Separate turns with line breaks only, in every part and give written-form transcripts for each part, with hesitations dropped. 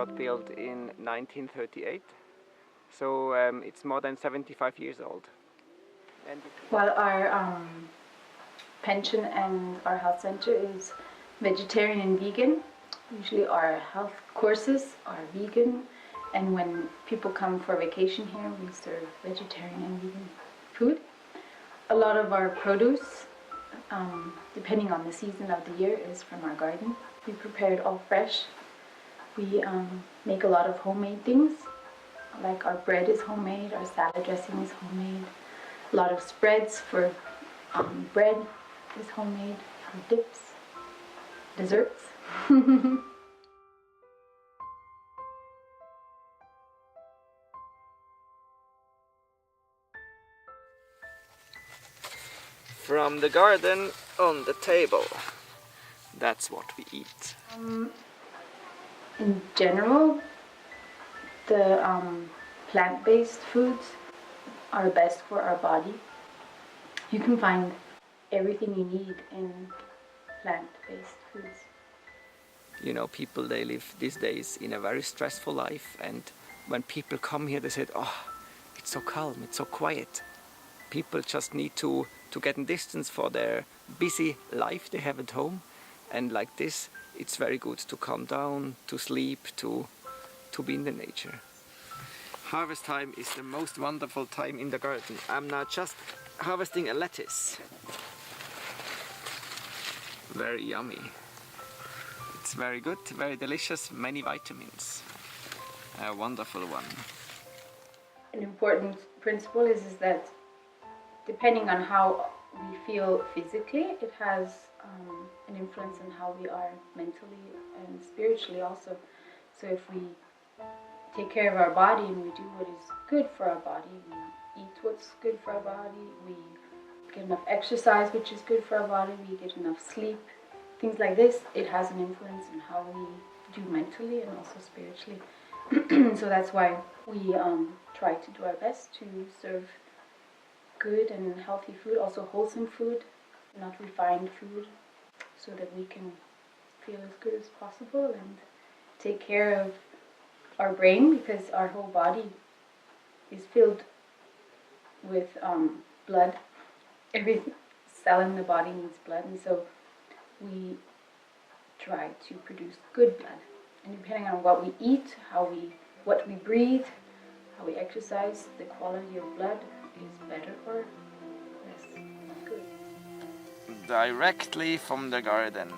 got built in 1938, so it's more than 75 years old.
Well, our pension and our health center is vegetarian and vegan. Usually our health courses are vegan, and when people come for vacation here, we serve vegetarian and vegan food. A lot of our produce, depending on the season of the year, is from our garden. We prepare it all fresh. We make a lot of homemade things, like our bread is homemade, our salad dressing is homemade. A lot of spreads for bread is homemade, dips, desserts.
From the garden on the table. That's what we eat.
In general, the plant-based foods are best for our body. You can find everything you need in plant-based foods.
You know, people, they live these days in a very stressful life, and when people come here, they say, oh, it's so calm, it's so quiet. People just need to get a distance for their busy life they have at home, and like this, it's very good to calm down, to sleep, to be in the nature. Harvest time is the most wonderful time in the garden. I'm now just harvesting a lettuce. Very yummy. It's very good, very delicious, many vitamins. A wonderful one.
An important principle is that depending on how we feel physically, it has an influence on how we are mentally and spiritually also. So if we take care of our body and we do what is good for our body, we eat what's good for our body, we get enough exercise which is good for our body, we get enough sleep, things like this, it has an influence on how we do mentally and also spiritually. So that's why we try to do our best to serve good and healthy food, also wholesome food, not refined food, so that we can feel as good as possible and take care of our brain, because our whole body is filled with blood. Every cell in the body needs blood, and so we try to produce good blood. And depending on what we eat, what we breathe, how we exercise, the quality of blood is better or less good.
Directly from the garden.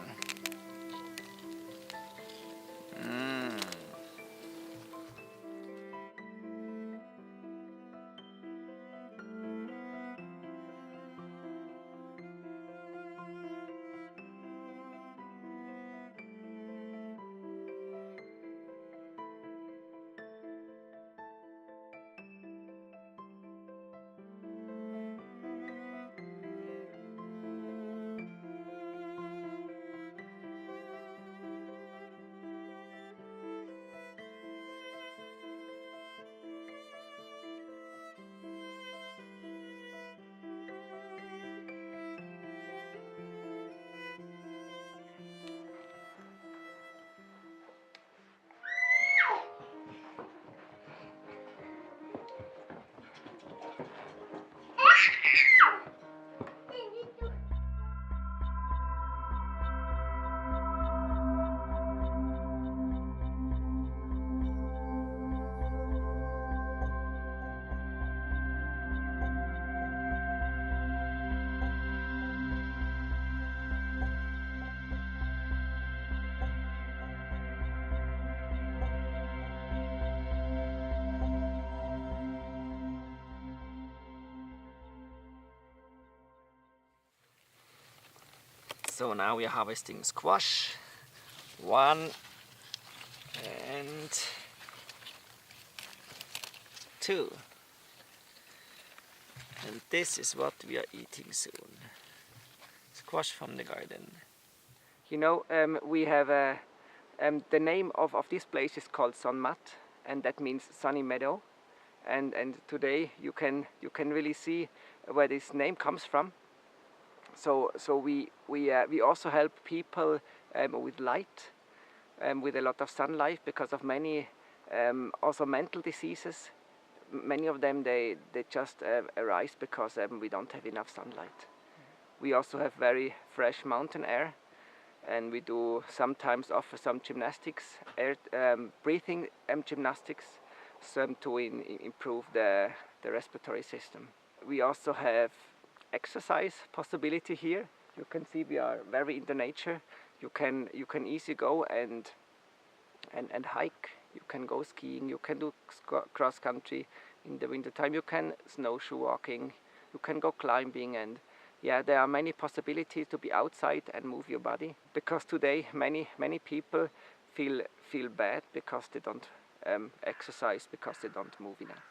So now we are harvesting squash. 1 and 2. And this is what we are eating soon. Squash from the garden. You know, we have the name of this place is called Sonnmatt, and that means sunny meadow. And today you can really see where this name comes from. So we also help people with light. with a lot of sunlight because of many also mental diseases. Many of them they just arise because we don't have enough sunlight. We also have very fresh mountain air, and we do sometimes offer some gymnastics, breathing gymnastics, some to improve the respiratory system. We also have exercise possibility here. You can see we are very in the nature. You can easily go and hike. You can go skiing. You can do cross country in the winter time. You can snowshoe walking. You can go climbing, and yeah, there are many possibilities to be outside and move your body. Because today many people feel bad because they don't exercise, because they don't move enough.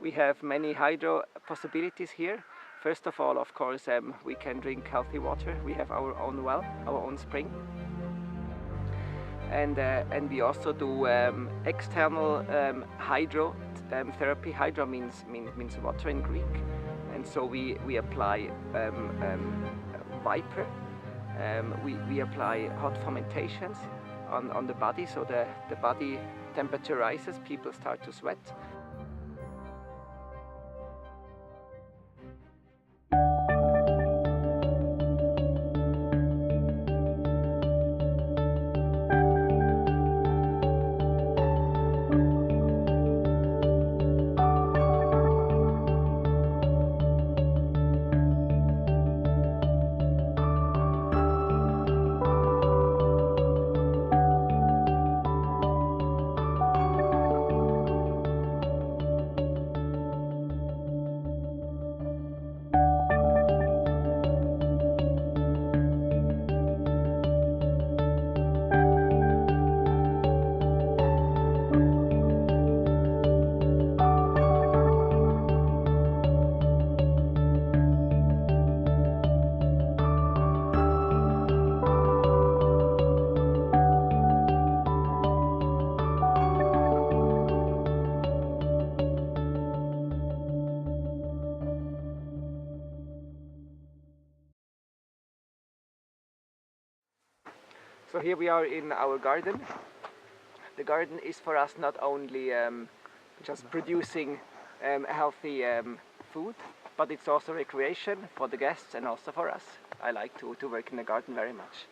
We have many hydro possibilities here. First of all, of course, we can drink healthy water. We have our own well, our own spring. And we also do external hydro therapy. Hydro means water in Greek. And so we apply Viper. We apply hot fomentations on the body, so the body temperature rises, people start to sweat. So here we are in our garden. The garden is for us not only just producing healthy food, but it's also recreation for the guests and also for us. I like to work in the garden very much.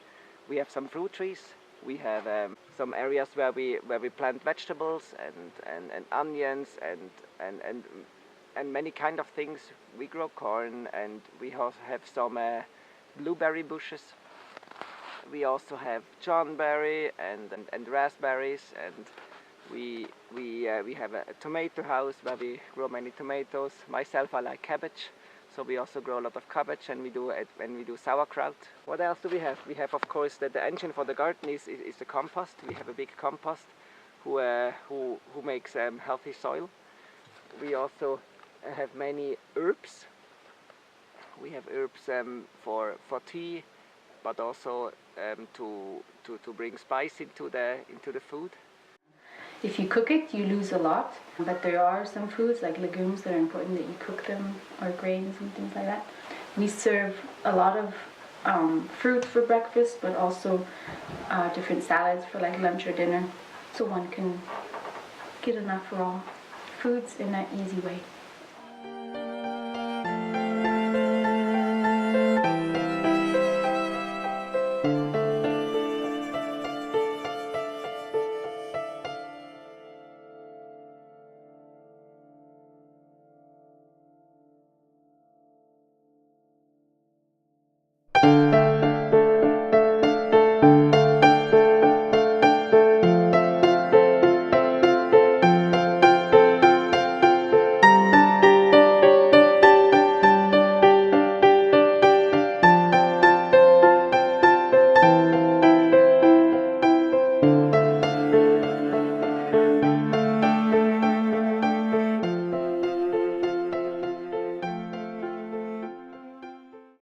We have some fruit trees. We have some areas where we plant vegetables and onions and many kind of things. We grow corn, and we also have some blueberry bushes. We also have johnberry and raspberries, and we have a tomato house where we grow many tomatoes. Myself, I like cabbage, so we also grow a lot of cabbage, and we do sauerkraut. What else do we have? We have, of course, the engine for the garden is the compost. We have a big compost who makes healthy soil. We also have many herbs. We have herbs for tea, but also to bring spice into the food.
If you cook it, you lose a lot, but there are some foods like legumes that are important that you cook them, or grains and things like that. We serve a lot of fruit for breakfast, but also different salads for like lunch or dinner. so one can get enough raw foods in an easy way.